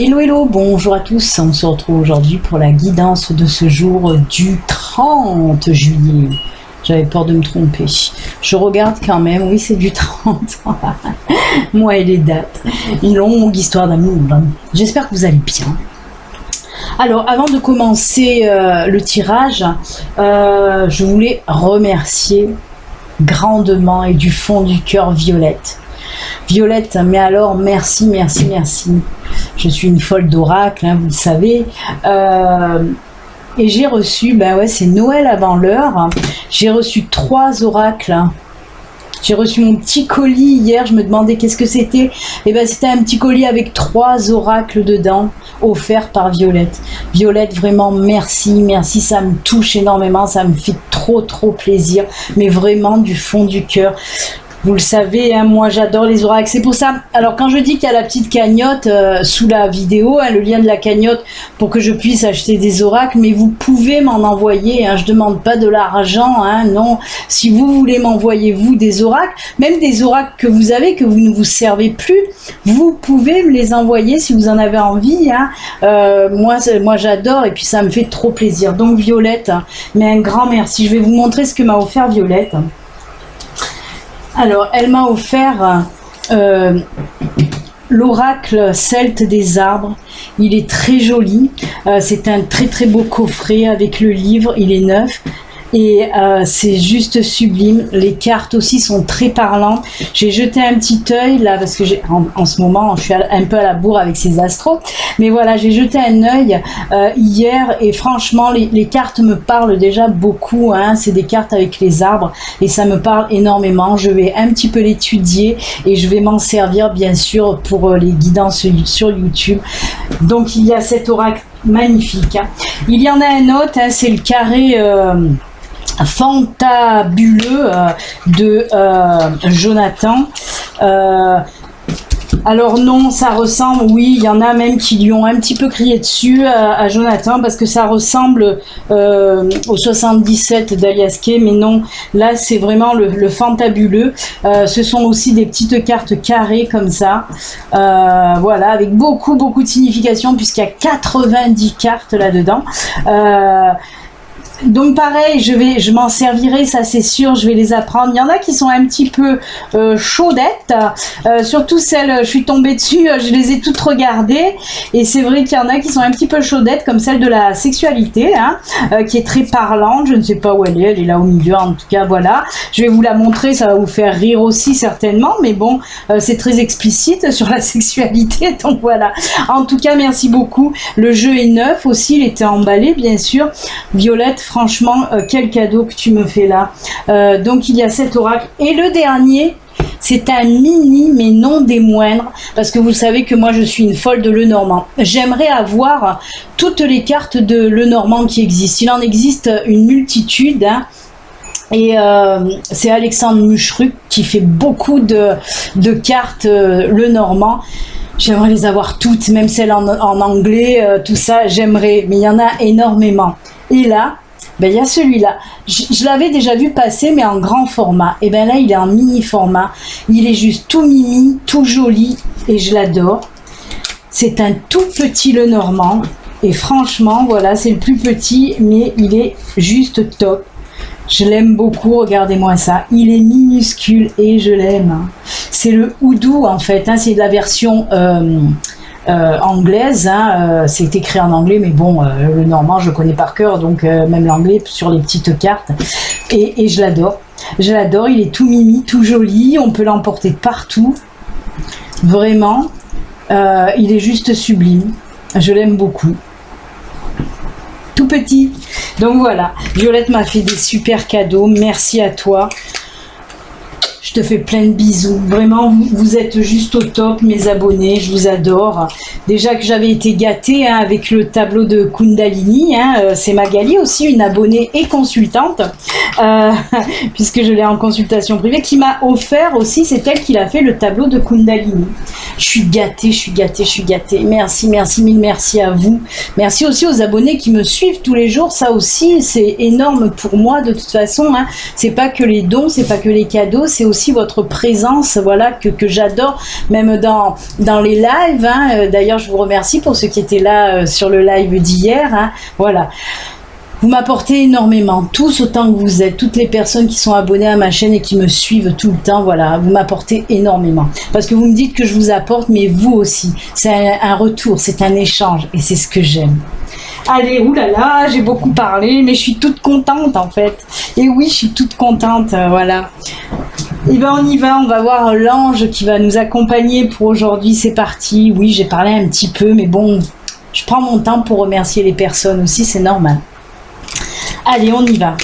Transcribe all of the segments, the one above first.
Hello hello, bonjour à tous, on se retrouve aujourd'hui pour la guidance de ce jour du 30 juillet. J'avais peur de me tromper. Je regarde quand même, oui c'est du 30. Moi et les dates. Une longue histoire d'amour. J'espère que vous allez bien. Alors avant de commencer le tirage, je voulais remercier grandement et du fond du cœur Violette. Violette, mais alors merci, merci, merci. Je suis une folle d'oracle, hein, vous le savez. Et j'ai reçu, ben ouais, c'est Noël avant l'heure. J'ai reçu 3 oracles. J'ai reçu mon petit colis hier, je me demandais qu'est-ce que c'était. Et ben c'était un petit colis avec 3 oracles dedans, offerts par Violette. Violette, vraiment merci, merci, ça me touche énormément, ça me fait trop plaisir, mais vraiment du fond du cœur. Vous le savez, hein, moi j'adore les oracles, c'est pour ça. Alors quand je dis qu'il y a la petite cagnotte sous la vidéo, hein, le lien de la cagnotte pour que je puisse acheter des oracles, mais vous pouvez m'en envoyer, hein, je demande pas de l'argent, hein, non. Si vous voulez m'envoyer vous des oracles, même des oracles que vous avez, que vous ne vous servez plus, vous pouvez me les envoyer si vous en avez envie. Hein. Moi j'adore et puis ça me fait trop plaisir. Donc Violette, mais un grand merci. Je vais vous montrer ce que m'a offert Violette. Alors, elle m'a offert l'oracle celte des arbres. Il est très joli. C'est un très beau coffret avec le livre. Il est neuf. Et c'est juste sublime. Les cartes aussi sont très parlantes. J'ai jeté un petit œil là parce que en ce moment je suis un peu à la bourre avec ces astros, mais voilà, j'ai jeté un œil hier et franchement les cartes me parlent déjà beaucoup, hein. C'est des cartes avec les arbres et ça me parle énormément. Je vais un petit peu l'étudier et je vais m'en servir bien sûr pour les guidances sur YouTube. Donc il y a cet oracle magnifique, hein. Il y en a un autre, hein, c'est le carré fantabuleux de Jonathan. Alors non, ça ressemble, oui, il y en a même qui lui ont un petit peu crié dessus à Jonathan parce que ça ressemble au 77 d'Alias Kay, mais non, là c'est vraiment le fantabuleux. Ce sont aussi des petites cartes carrées comme ça, voilà, avec beaucoup de signification puisqu'il y a 90 cartes là-dedans. Donc pareil, je m'en servirai, ça c'est sûr, je vais les apprendre. Il y en a qui sont un petit peu chaudettes, surtout celles, je suis tombée dessus, je les ai toutes regardées, et c'est vrai qu'il y en a qui sont un petit peu chaudettes, comme celle de la sexualité, hein, qui est très parlante, je ne sais pas où elle est là au milieu, en tout cas voilà. Je vais vous la montrer, ça va vous faire rire aussi certainement, mais bon, c'est très explicite sur la sexualité, donc voilà. En tout cas, merci beaucoup. Le jeu est neuf aussi, il était emballé bien sûr. Violette, franchement, quel cadeau que tu me fais là. Donc il y a cet oracle. Et le dernier, c'est un mini, mais non des moindres, parce que vous savez que moi je suis une folle de Lenormand. J'aimerais avoir toutes les cartes de Lenormand qui existent. Il en existe une multitude, hein. Et c'est Alexandre Muchruc qui fait beaucoup de cartes Lenormand. J'aimerais les avoir toutes, même celles en anglais, tout ça, j'aimerais. Mais il y en a énormément. Et là, ben, il y a celui-là. Je l'avais déjà vu passer, mais en grand format. Et bien là, il est en mini format. Il est juste tout mimi, tout joli, et je l'adore. C'est un tout petit Lenormand. Et franchement, voilà, c'est le plus petit, mais il est juste top. Je l'aime beaucoup, regardez-moi ça. Il est minuscule et je l'aime. C'est le Houdou, en fait. Hein, c'est la version anglaise, hein, c'est écrit en anglais, mais bon, le normand je connais par cœur, donc même l'anglais sur les petites cartes, et je l'adore, il est tout mimi, tout joli, on peut l'emporter partout, vraiment, il est juste sublime, je l'aime beaucoup, tout petit. Donc voilà, Violette m'a fait des super cadeaux, merci à toi. Je te fais plein de bisous. Vraiment, vous êtes juste au top, mes abonnés. Je vous adore. Déjà que j'avais été gâtée, hein, avec le tableau de Kundalini. Hein, c'est Magali aussi, une abonnée et consultante, puisque je l'ai en consultation privée, qui m'a offert aussi, c'est elle qui l'a fait, le tableau de Kundalini. Je suis gâtée, je suis gâtée, je suis gâtée. Merci, merci, mille merci à vous. Merci aussi aux abonnés qui me suivent tous les jours. Ça aussi, c'est énorme pour moi de toute façon. Hein. C'est pas que les dons, c'est pas que les cadeaux, c'est aussi votre présence, voilà, que j'adore, même dans les lives, hein. D'ailleurs, je vous remercie pour ceux qui étaient là sur le live d'hier, hein. Voilà. Vous m'apportez énormément, tous autant que vous êtes, toutes les personnes qui sont abonnées à ma chaîne et qui me suivent tout le temps, voilà, vous m'apportez énormément. Parce que vous me dites que je vous apporte, mais vous aussi. C'est un retour, c'est un échange, et c'est ce que j'aime. Allez, oulala, j'ai beaucoup parlé, mais je suis toute contente en fait. Et oui, je suis toute contente, voilà. Et ben on y va, on va voir l'ange qui va nous accompagner pour aujourd'hui, c'est parti. Oui, j'ai parlé un petit peu, mais bon, je prends mon temps pour remercier les personnes aussi, c'est normal. Allez, on y va.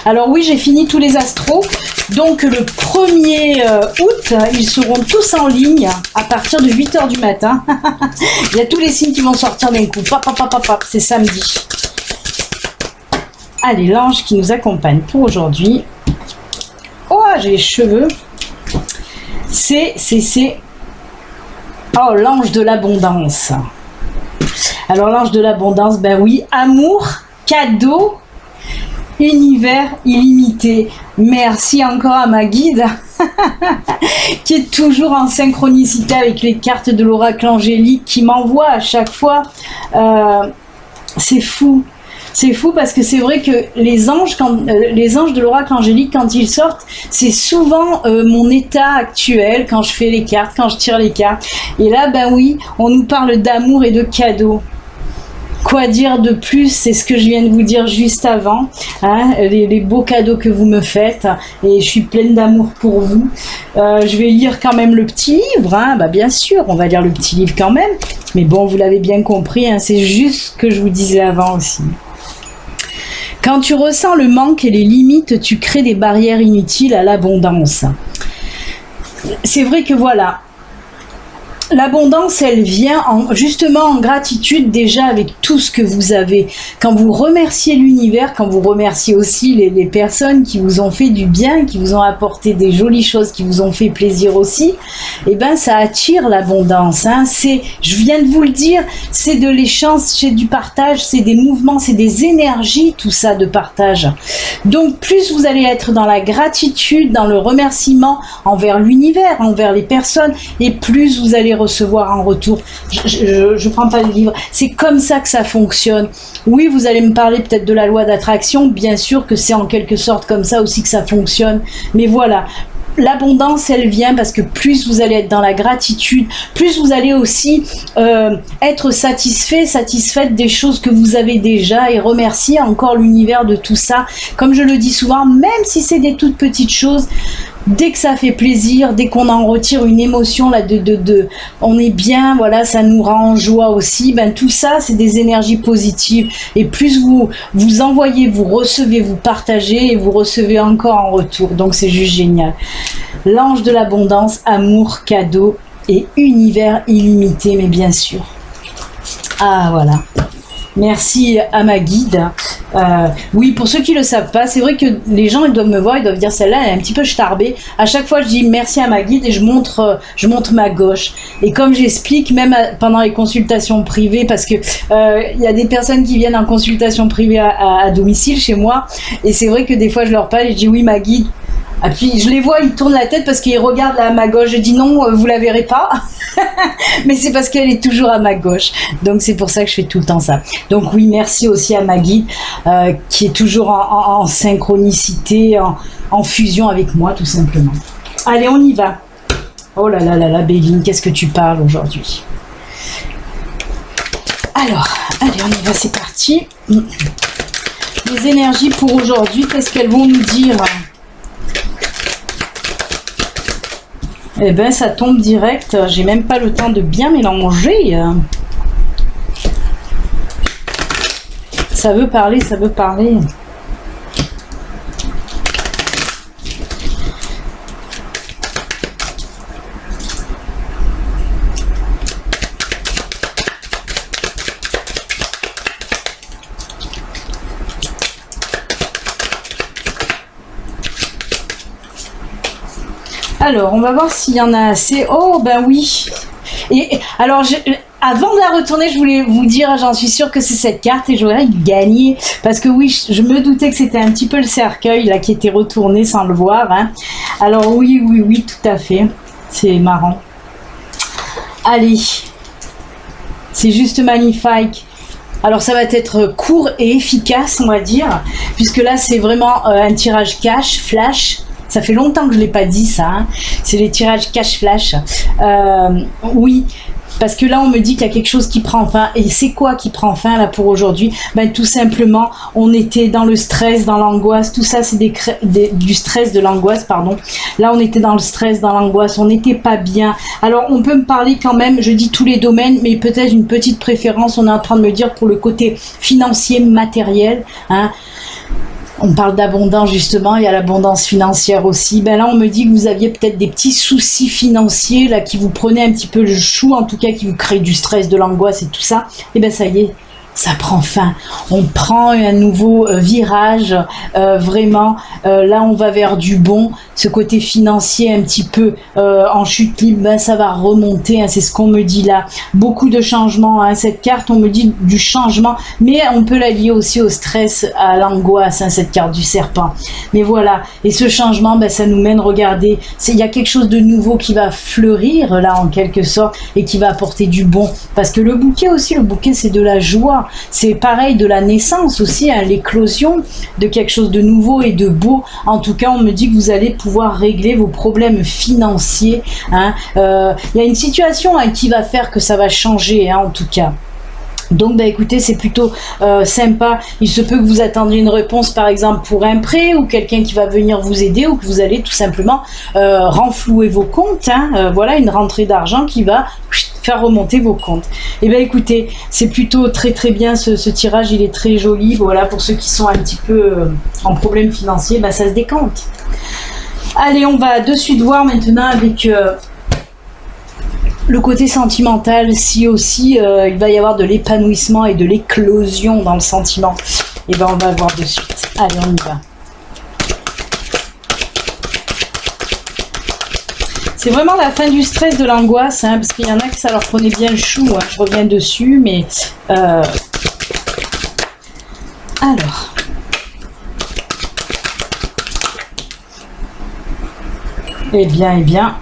Alors oui, j'ai fini tous les astros. Donc le 1er août, ils seront tous en ligne à partir de 8 h du matin. Il y a tous les signes qui vont sortir d'un coup. C'est samedi. Allez, l'ange qui nous accompagne pour aujourd'hui. Oh, j'ai les cheveux. C'est... Oh, l'ange de l'abondance. Alors l'ange de l'abondance, ben oui, amour, cadeau, univers illimité. Merci encore à ma guide qui est toujours en synchronicité avec les cartes de l'oracle angélique qui m'envoie à chaque fois. C'est fou. C'est fou parce que c'est vrai que les anges de l'oracle angélique, quand ils sortent, c'est souvent mon état actuel quand je fais les cartes, quand je tire les cartes. Et là, ben oui, on nous parle d'amour et de cadeaux. Quoi dire de plus? C'est ce que je viens de vous dire juste avant, hein, les beaux cadeaux que vous me faites, et je suis pleine d'amour pour vous. Je vais lire quand même le petit livre, hein, bah bien sûr, on va lire le petit livre quand même, mais bon, vous l'avez bien compris, hein, c'est juste ce que je vous disais avant aussi. Quand tu ressens le manque et les limites, tu crées des barrières inutiles à l'abondance. C'est vrai que voilà, l'abondance, elle vient justement en gratitude déjà avec tout ce que vous avez. Quand vous remerciez l'univers, quand vous remerciez aussi les personnes qui vous ont fait du bien, qui vous ont apporté des jolies choses, qui vous ont fait plaisir aussi, et ben ça attire l'abondance. Hein. Je viens de vous le dire, c'est de l'échange, c'est du partage, c'est des mouvements, c'est des énergies, tout ça de partage. Donc plus vous allez être dans la gratitude, dans le remerciement envers l'univers, envers les personnes, et plus vous allez recevoir en retour. Je prends pas le livre. C'est comme ça que ça fonctionne. Oui, vous allez me parler peut-être de la loi d'attraction. Bien sûr que c'est en quelque sorte comme ça aussi que ça fonctionne. Mais voilà. L'abondance, elle vient parce que plus vous allez être dans la gratitude, plus vous allez aussi être satisfaite des choses que vous avez déjà et remercier encore l'univers de tout ça. Comme je le dis souvent, même si c'est des toutes petites choses, dès que ça fait plaisir, dès qu'on en retire une émotion là on est bien, voilà, ça nous rend en joie aussi, ben tout ça c'est des énergies positives, et plus vous envoyez, vous recevez, vous partagez, et vous recevez encore en retour, donc c'est juste génial. L'ange de l'abondance, amour, cadeau et univers illimité, mais bien sûr. Ah voilà. Merci à ma guide. Oui, pour ceux qui ne le savent pas, c'est vrai que les gens ils doivent me voir, ils doivent dire celle-là elle est un petit peu starbée. À chaque fois je dis merci à ma guide et je montre ma gauche. Et comme j'explique, même pendant les consultations privées, parce que y a des personnes qui viennent en consultation privée à domicile chez moi, et c'est vrai que des fois je leur parle et je dis oui ma guide. Et puis je les vois, ils tournent la tête parce qu'ils regardent là à ma gauche. Je dis non, vous la verrez pas. Mais c'est parce qu'elle est toujours à ma gauche. Donc c'est pour ça que je fais tout le temps ça. Donc oui, merci aussi à ma guide qui est toujours en synchronicité, en fusion avec moi tout simplement. Allez, on y va. Oh là là là là, Béline, qu'est-ce que tu parles aujourd'hui? Alors, allez, on y va, c'est parti. Les énergies pour aujourd'hui, qu'est-ce qu'elles vont nous dire? Eh ben ça tombe direct, j'ai même pas le temps de bien mélanger. Ça veut parler, ça veut parler. Alors, on va voir s'il y en a assez. Oh, ben oui. Et alors, avant de la retourner, je voulais vous dire, j'en suis sûre que c'est cette carte et j'aurais gagné. Parce que oui, je me doutais que c'était un petit peu le cercueil là qui était retourné sans le voir. Hein. Alors oui, tout à fait. C'est marrant. Allez. C'est juste magnifique. Alors ça va être court et efficace, on va dire. Puisque là, c'est vraiment un tirage cash, flash. Ça fait longtemps que je ne l'ai pas dit ça. Hein. C'est les tirages cash flash. Oui. Parce que là, on me dit qu'il y a quelque chose qui prend fin. Et c'est quoi qui prend fin là pour aujourd'hui? Ben, tout simplement, on était dans le stress, dans l'angoisse. Tout ça, c'est du stress, de l'angoisse, pardon. Là, on était dans le stress, dans l'angoisse. On n'était pas bien. Alors, on peut me parler quand même, je dis tous les domaines, mais peut-être une petite préférence. On est en train de me dire pour le côté financier, matériel. Hein. On parle d'abondance justement, il y a l'abondance financière aussi. Ben là, on me dit que vous aviez peut-être des petits soucis financiers là qui vous prenaient un petit peu le chou, en tout cas qui vous créent du stress, de l'angoisse et tout ça. Et ben ça y est, ça prend fin. On prend un nouveau virage, vraiment. Là, on va vers du bon. Ce côté financier un petit peu en chute libre, ben, ça va remonter. Hein, c'est ce qu'on me dit là. Beaucoup de changements. Hein. Cette carte, on me dit du changement, mais on peut la lier aussi au stress, à l'angoisse. Hein, cette carte du serpent. Mais voilà. Et ce changement, ben, ça nous mène. Regardez, il y a quelque chose de nouveau qui va fleurir là en quelque sorte et qui va apporter du bon. Parce que le bouquet aussi, le bouquet, c'est de la joie. C'est pareil de la naissance aussi, hein, l'éclosion de quelque chose de nouveau et de beau. En tout cas, on me dit que vous allez pouvoir régler vos problèmes financiers. Hein. Y a une situation hein, qui va faire que ça va changer, hein, en tout cas. Donc, bah, écoutez, c'est plutôt sympa. Il se peut que vous attendiez une réponse, par exemple, pour un prêt ou quelqu'un qui va venir vous aider ou que vous allez tout simplement renflouer vos comptes. Hein. Voilà, une rentrée d'argent qui va faire remonter vos comptes. Et bien, écoutez, c'est plutôt très bien ce tirage. Il est très joli. Voilà, pour ceux qui sont un petit peu en problème financier, bah, ça se décompte. Allez, on va de suite voir maintenant avec... le côté sentimental, si aussi il va y avoir de l'épanouissement et de l'éclosion dans le sentiment. Et ben on va voir de suite. Allez, on y va. C'est vraiment la fin du stress, de l'angoisse, hein, parce qu'il y en a que ça leur prenait bien le chou. Hein, je reviens dessus, mais alors. Eh bien.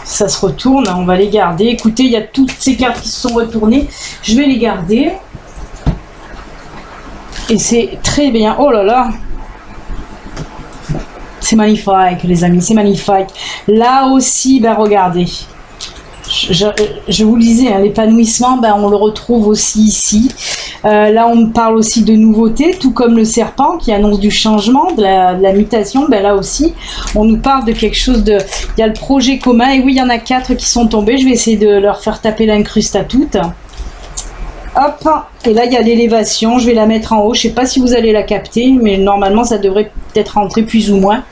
Ça se retourne, on va les garder. Écoutez, il y a toutes ces cartes qui se sont retournées. Je vais les garder. Et c'est très bien. Oh là là. C'est magnifique, les amis. C'est magnifique. Là aussi, ben regardez. Je vous le disais, hein, l'épanouissement, ben, on le retrouve aussi ici. Là, on parle aussi de nouveautés, tout comme le serpent qui annonce du changement, de la mutation. Ben, là aussi, on nous parle de quelque chose de... Il y a le projet commun. Et oui, il y en a 4 qui sont tombés. Je vais essayer de leur faire taper l'incruste à toutes. Hop. Et là, il y a l'élévation. Je vais la mettre en haut. Je ne sais pas si vous allez la capter, mais normalement, ça devrait peut-être rentrer plus ou moins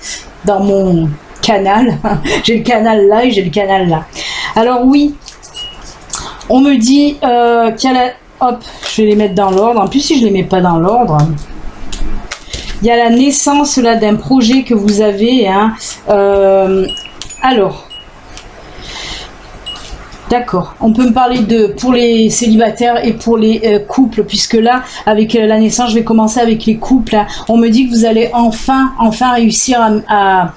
dans mon... canal. J'ai le canal là et j'ai le canal là. Alors oui, on me dit qu'il y a la... Hop, je vais les mettre dans l'ordre. En plus, si je les mets pas dans l'ordre, il y a la naissance là d'un projet que vous avez. Hein. Alors, d'accord. On peut me parler de pour les célibataires et pour les couples, puisque là, avec la naissance, je vais commencer avec les couples. Hein. On me dit que vous allez enfin réussir à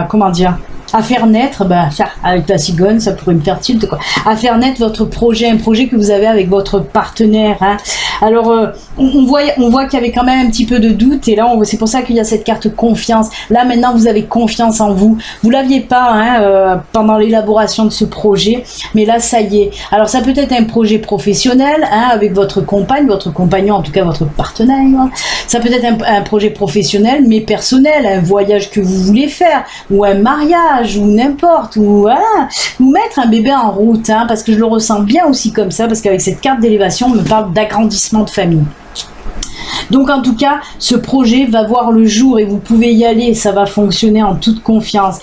comment dire, à faire naître, bah, ça, avec la cigogne, ça pourrait me faire tilt, quoi, à faire naître votre projet, un projet que vous avez avec votre partenaire. Hein. Alors, on voit qu'il y avait quand même un petit peu de doute, et là, c'est pour ça qu'il y a cette carte confiance. Là, maintenant, vous avez confiance en vous. Vous l'aviez pas hein, pendant l'élaboration de ce projet, mais là, ça y est. Alors, ça peut être un projet professionnel, hein, avec votre compagne, votre compagnon, en tout cas votre partenaire. Hein. Ça peut être un projet professionnel, mais personnel, un voyage que vous voulez faire, ou un mariage, ou n'importe, ou voilà, ou mettre un bébé en route, hein, parce que je le ressens bien aussi comme ça, parce qu'avec cette carte d'élévation, on me parle d'agrandissement de famille. Donc en tout cas, ce projet va voir le jour et vous pouvez y aller, ça va fonctionner en toute confiance.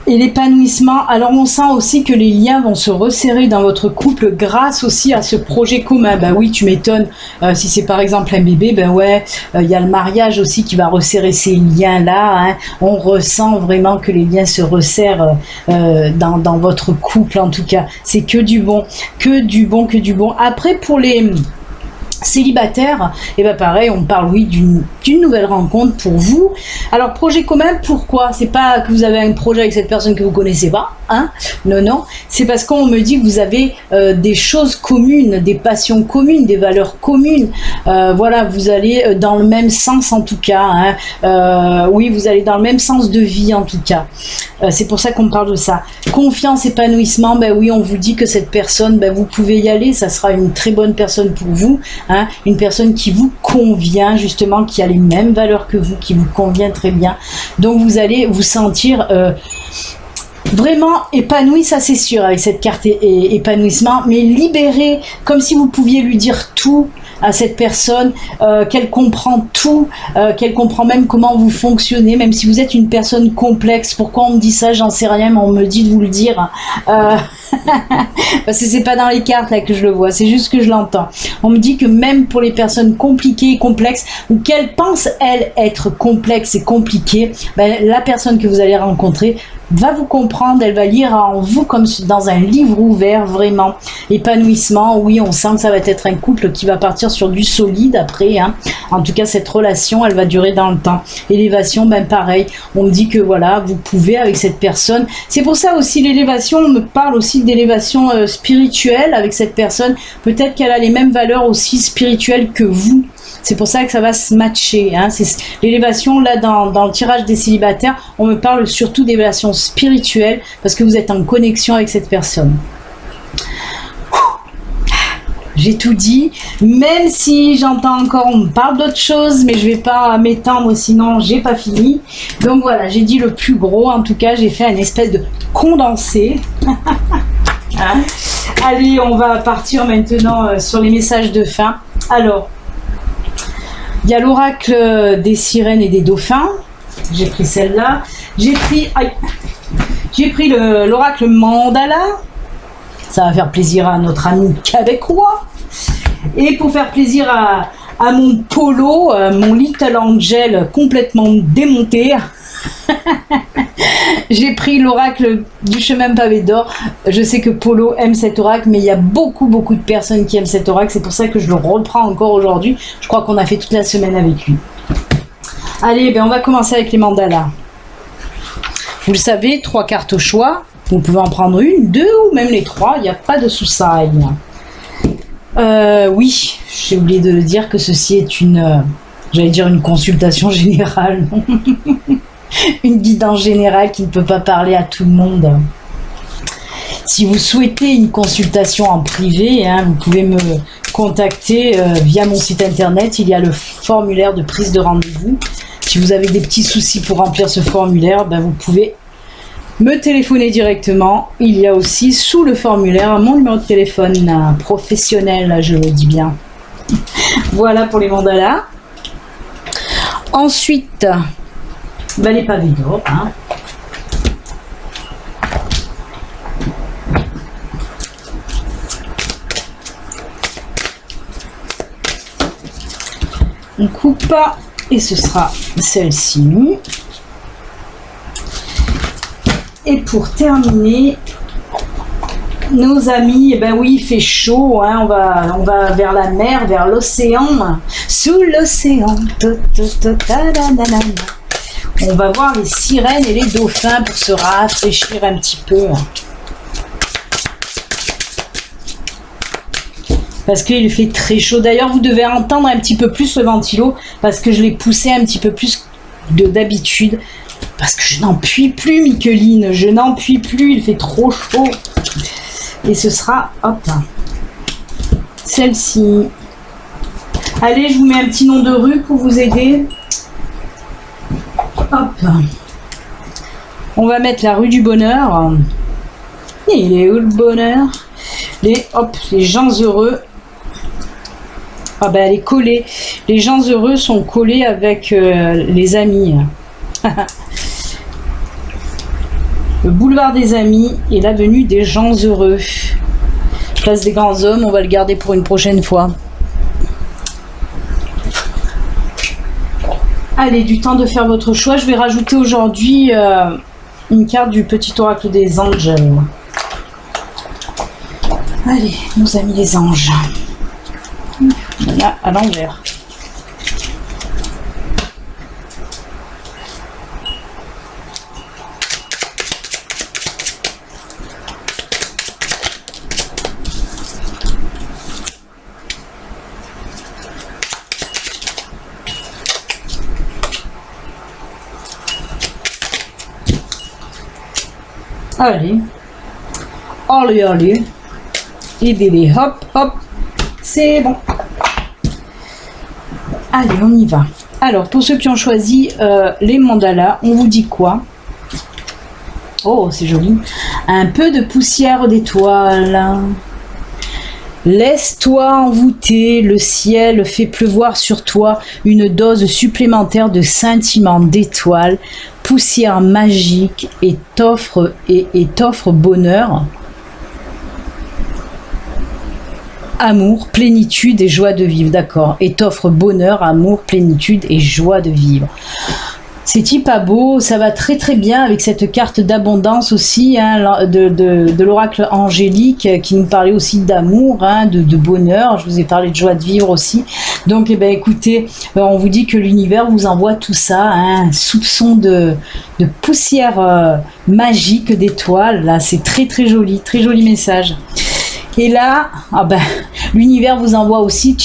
Et l'épanouissement, alors on sent aussi que les liens vont se resserrer dans votre couple grâce aussi à ce projet commun. Ben oui, tu m'étonnes, si c'est par exemple un bébé, ben ouais, il y a le mariage aussi qui va resserrer ces liens-là. Hein. On ressent vraiment que les liens se resserrent dans votre couple en tout cas. C'est que du bon, que du bon, que du bon. Après pour les célibataire, et ben pareil, on parle oui d'une nouvelle rencontre pour vous. Alors projet commun, pourquoi? C'est pas que vous avez un projet avec cette personne que vous connaissez pas, hein? Non, non, c'est parce qu'on me dit que vous avez des choses communes, des passions communes, des valeurs communes. Voilà, vous allez dans le même sens en tout cas. Hein. Oui, vous allez dans le même sens de vie en tout cas. C'est pour ça qu'on parle de ça. Confiance, épanouissement, ben oui, on vous dit que cette personne, ben vous pouvez y aller, ça sera une très bonne personne pour vous. Hein, une personne qui vous convient justement, qui a les mêmes valeurs que vous, qui vous convient très bien. Donc vous allez vous sentir vraiment épanoui, ça c'est sûr, avec cette carte épanouissement, mais libéré, comme si vous pouviez lui dire tout à cette personne, qu'elle comprend tout, qu'elle comprend même comment vous fonctionnez, même si vous êtes une personne complexe. Pourquoi on me dit ça, j'en sais rien, mais on me dit de vous le dire. Parce que c'est pas dans les cartes là que je le vois, c'est juste que je l'entends. On me dit que même pour les personnes compliquées et complexes, ou qu'elles pensent elles être complexes et compliquées, ben, la personne que vous allez rencontrer va vous comprendre, elle va lire en vous comme dans un livre ouvert, vraiment. Épanouissement, oui, on sent que ça va être un couple qui va partir sur du solide après. Hein. En tout cas, cette relation, elle va durer dans le temps. Élévation, ben pareil, on me dit que voilà, vous pouvez avec cette personne. C'est pour ça aussi l'élévation, on me parle aussi d'élévation spirituelle avec cette personne. Peut-être qu'elle a les mêmes valeurs aussi spirituelles que vous. C'est pour ça que ça va se matcher. Hein. L'élévation, là, dans le tirage des célibataires, on me parle surtout d'élévation spirituelle parce que vous êtes en connexion avec cette personne. J'ai tout dit, même si j'entends encore, on me parle d'autres choses, mais je vais pas m'étendre, sinon j'ai pas fini. Donc voilà, j'ai dit le plus gros. En tout cas, j'ai fait une espèce de condensé. Allez, on va partir maintenant sur les messages de fin. Alors, il y a l'oracle des sirènes et des dauphins. J'ai pris celle-là. J'ai pris l'oracle mandala. Ça va faire plaisir à notre ami québécois. Et pour faire plaisir à mon Polo, mon Little Angel complètement démonté, j'ai pris l'oracle du chemin pavé d'or. Je sais que Polo aime cet oracle, mais il y a beaucoup de personnes qui aiment cet oracle. C'est pour ça que je le reprends encore aujourd'hui. Je crois qu'on a fait toute la semaine avec lui. Allez, ben on va commencer avec les mandalas. Vous le savez, 3 cartes au choix. Vous pouvez en prendre une, 2 ou même les 3. Il n'y a pas de souci. Oui, j'ai oublié de le dire que ceci est une, j'allais dire une consultation générale. Une guidance générale qui ne peut pas parler à tout le monde. Si vous souhaitez une consultation en privé, hein, vous pouvez me contacter via mon site internet. Il y a le formulaire de prise de rendez-vous. Si vous avez des petits soucis pour remplir ce formulaire, ben vous pouvez me téléphoner directement. Il y a aussi sous le formulaire mon numéro de téléphone professionnel, je le dis bien. Voilà pour les mandalas. Ensuite, ben les pavés d'or. Hein. On coupe et ce sera celle-ci. Et pour terminer, nos amis, eh ben oui, il fait chaud, hein, on va vers la mer, vers l'océan, sous l'océan. On va voir les sirènes et les dauphins pour se rafraîchir un petit peu. Parce qu'il fait très chaud. D'ailleurs, vous devez entendre un petit peu plus le ventilo parce que je l'ai poussé un petit peu plus que d'habitude. Parce que je n'en puis plus, Micheline, je n'en puis plus, il fait trop chaud. Et ce sera, hop, celle-ci. Allez, je vous mets un petit nom de rue pour vous aider. Hop. On va mettre la rue du bonheur. Il est où le bonheur? Les gens heureux. Ah ben, elle est collée. Les gens heureux sont collés avec les amis. le boulevard des amis et l'avenue des gens heureux. Place des grands hommes, on va le garder pour une prochaine fois. Allez, du temps de faire votre choix. Je vais rajouter aujourd'hui une carte du petit oracle des anges. Allez, nos amis les anges. Là, à l'envers. Allez, allez, allez, et bébé, hop, hop, c'est bon. Allez, on y va. Alors, pour ceux qui ont choisi les mandalas, on vous dit quoi? Oh, c'est joli. Un peu de poussière d'étoiles. Laisse-toi envoûter, le ciel fait pleuvoir sur toi une dose supplémentaire de scintillement d'étoiles, poussière magique et t'offre bonheur, amour, plénitude et joie de vivre. D'accord. Et t'offre bonheur, amour, plénitude et joie de vivre. C'est pas beau, ça va très très bien avec cette carte d'abondance aussi, hein, de l'oracle angélique qui nous parlait aussi d'amour, hein, de bonheur. Je vous ai parlé de joie de vivre aussi. Donc, eh ben, écoutez, on vous dit que l'univers vous envoie tout ça, hein, un soupçon de poussière magique d'étoiles. Là, c'est très très joli message. Et là, ah ben, l'univers vous envoie aussi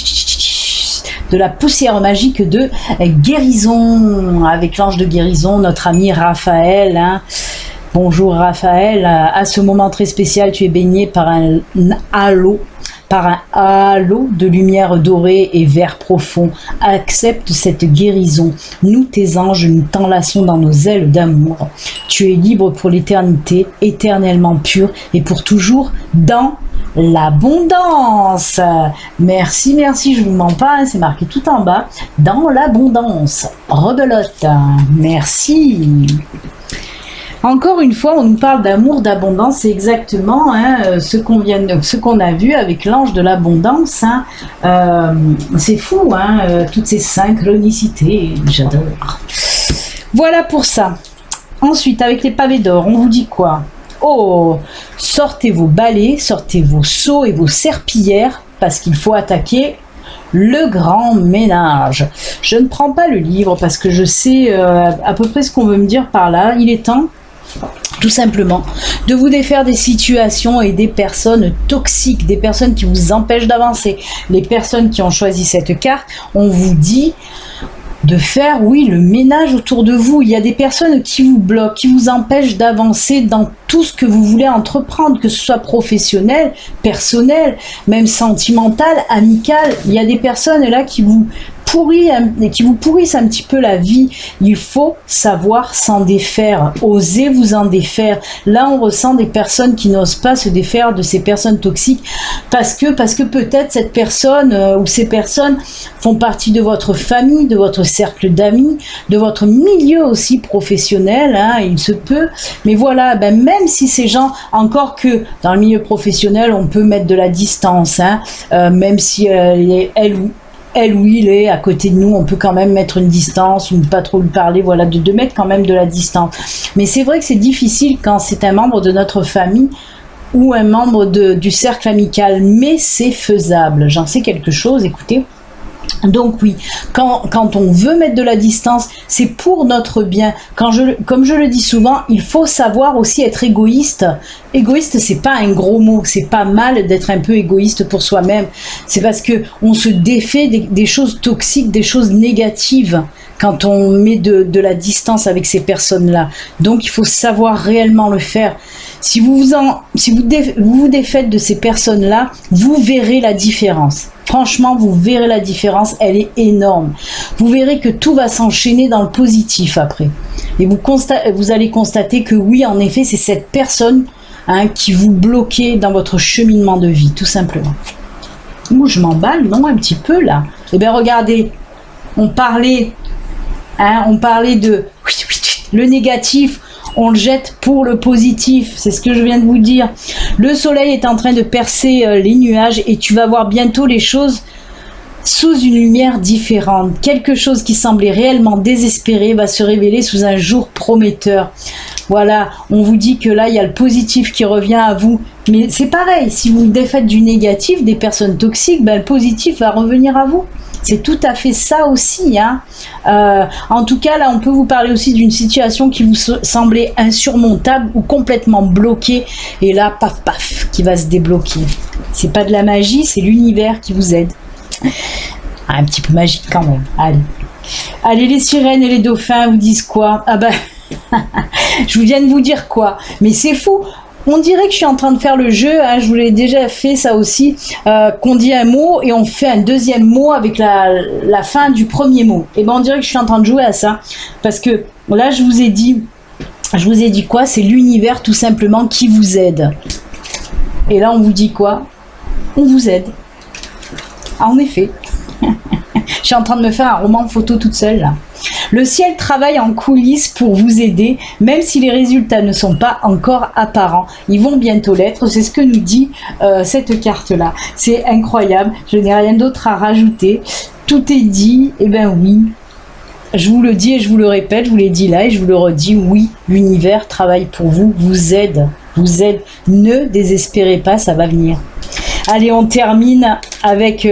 de la poussière magique de guérison, avec l'ange de guérison, notre ami Raphaël. Hein. Bonjour Raphaël, à ce moment très spécial, tu es baigné par un halo de lumière dorée et vert profond. Accepte cette guérison. Nous, tes anges, nous t'enlaçons dans nos ailes d'amour. Tu es libre pour l'éternité, éternellement pur et pour toujours dans l'abondance. Merci, merci, je vous mens pas, hein, c'est marqué tout en bas. Dans l'abondance. Rebelote. Merci. Encore une fois, on nous parle d'amour, d'abondance, c'est exactement hein, ce qu'on a vu avec l'ange de l'abondance. Hein. C'est fou, hein, toutes ces synchronicités, j'adore. Voilà pour ça. Ensuite, avec les pavés d'or, on vous dit quoi? Oh, sortez vos balais, sortez vos seaux et vos serpillères, parce qu'il faut attaquer le grand ménage. Je ne prends pas le livre parce que je sais à peu près ce qu'on veut me dire par là. Il est temps, tout simplement, de vous défaire des situations et des personnes toxiques, des personnes qui vous empêchent d'avancer. Les personnes qui ont choisi cette carte, on vous dit de faire, oui, le ménage autour de vous. Il y a des personnes qui vous bloquent, qui vous empêchent d'avancer dans tout ce que vous voulez entreprendre, que ce soit professionnel, personnel, même sentimental, amical. Il y a des personnes là qui vous pourrissent un petit peu la vie. Il faut savoir s'en défaire, oser vous en défaire. Là, on ressent des personnes qui n'osent pas se défaire de ces personnes toxiques parce que peut-être cette personne ou ces personnes font partie de votre famille, de votre cercle d'amis, de votre milieu aussi professionnel, hein, il se peut. Mais voilà, ben, même si ces gens, encore que dans le milieu professionnel, on peut mettre de la distance, hein, même si elle ou il est à côté de nous, on peut quand même mettre une distance, ou ne pas trop lui parler, voilà, de mettre quand même de la distance. Mais c'est vrai que c'est difficile quand c'est un membre de notre famille ou un membre du cercle amical, mais c'est faisable. J'en sais quelque chose, écoutez. Donc oui, quand on veut mettre de la distance, c'est pour notre bien. Comme je le dis souvent, il faut savoir aussi être égoïste. Égoïste, c'est pas un gros mot, c'est pas mal d'être un peu égoïste pour soi-même. C'est parce que on se défait des choses toxiques, des choses négatives quand on met de la distance avec ces personnes-là. Donc il faut savoir réellement le faire. Si vous vous défaites de ces personnes-là, vous verrez la différence. Franchement, vous verrez la différence, elle est énorme. Vous verrez que tout va s'enchaîner dans le positif après. Et vous allez constater que oui, en effet, c'est cette personne qui vous bloquait dans votre cheminement de vie, tout simplement. Ouh, je m'emballe, non, un petit peu là. Eh bien, regardez, on parlait de le négatif. on le jette pour le positif. C'est ce que je viens de vous dire. Le soleil est en train de percer les nuages et tu vas voir bientôt les choses sous une lumière différente. Quelque chose qui semblait réellement désespéré va se révéler sous un jour prometteur. Voilà, on vous dit que là, il y a le positif qui revient à vous. Mais c'est pareil, si vous défaites du négatif, des personnes toxiques, ben, le positif va revenir à vous. C'est tout à fait ça aussi. Hein. En tout cas, là, on peut vous parler aussi d'une situation qui vous semblait insurmontable ou complètement bloquée. Et là, paf, paf, qui va se débloquer. C'est pas de la magie, c'est l'univers qui vous aide. Un petit peu magique quand même. Allez. Allez, les sirènes et les dauphins vous disent quoi? Ah ben, je viens de vous dire quoi? Mais c'est fou. On dirait que je suis en train de faire le jeu, hein, je vous l'ai déjà fait ça aussi, qu'on dit un mot et on fait un deuxième mot avec la fin du premier mot. Et ben on dirait que je suis en train de jouer à ça. Parce que là je vous ai dit quoi? C'est l'univers tout simplement qui vous aide. Et là on vous dit quoi? On vous aide. Ah, en effet. Je suis en train de me faire un roman photo toute seule là. Le ciel travaille en coulisses pour vous aider, même si les résultats ne sont pas encore apparents. Ils vont bientôt l'être, c'est ce que nous dit cette carte-là. C'est incroyable, je n'ai rien d'autre à rajouter. Tout est dit, et ben oui. Je vous le dis et je vous le répète, je vous l'ai dit là et je vous le redis, oui, l'univers travaille pour vous, vous aide, vous aide. Ne désespérez pas, ça va venir. Allez, on termine avec...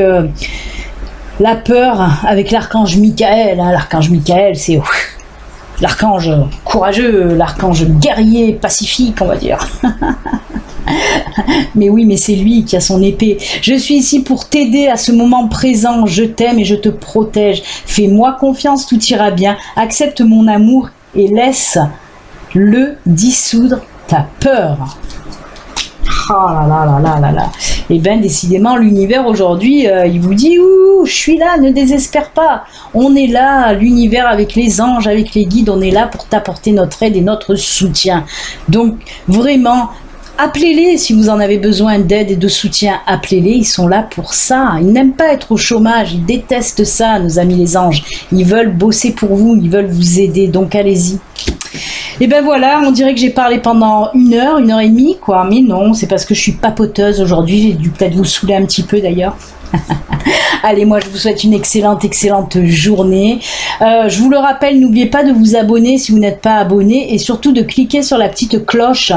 la peur avec l'archange Michael. Hein. L'archange Michael, c'est l'archange courageux, l'archange guerrier, pacifique, on va dire. Mais oui, mais c'est lui qui a son épée. Je suis ici pour t'aider à ce moment présent. Je t'aime et je te protège. Fais-moi confiance, tout ira bien. Accepte mon amour et laisse-le dissoudre ta peur. Oh là là là là là là. Et bien décidément l'univers aujourd'hui il vous dit ouh, je suis là, ne désespère pas, on est là, l'univers avec les anges, avec les guides, on est là pour t'apporter notre aide et notre soutien. Donc vraiment appelez-les si vous en avez besoin d'aide et de soutien, appelez-les, ils sont là pour ça. Ils n'aiment pas être au chômage, ils détestent ça, nos amis les anges. Ils veulent bosser pour vous, ils veulent vous aider, donc allez-y. Et ben voilà, on dirait que j'ai parlé pendant 1 heure, 1h30 quoi, mais non, c'est parce que je suis papoteuse aujourd'hui, j'ai dû peut-être vous saouler un petit peu d'ailleurs. Allez, moi je vous souhaite une excellente journée. Je vous le rappelle, n'oubliez pas de vous abonner si vous n'êtes pas abonné et surtout de cliquer sur la petite cloche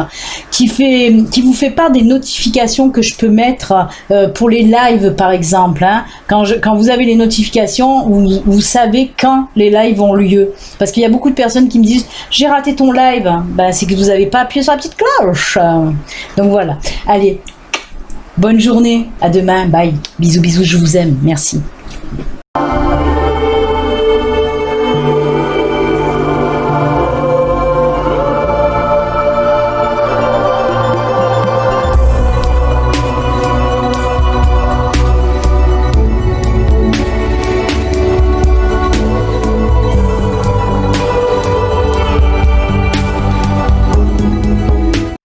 qui vous fait part des notifications que je peux mettre pour les lives par exemple. Hein. Quand vous avez les notifications, vous savez quand les lives ont lieu. Parce qu'il y a beaucoup de personnes qui me disent j'ai raté ton live. Ben, c'est que vous n'avez pas appuyé sur la petite cloche. Donc voilà. Allez. Bonne journée, à demain, bye. Bisous, bisous, je vous aime, merci.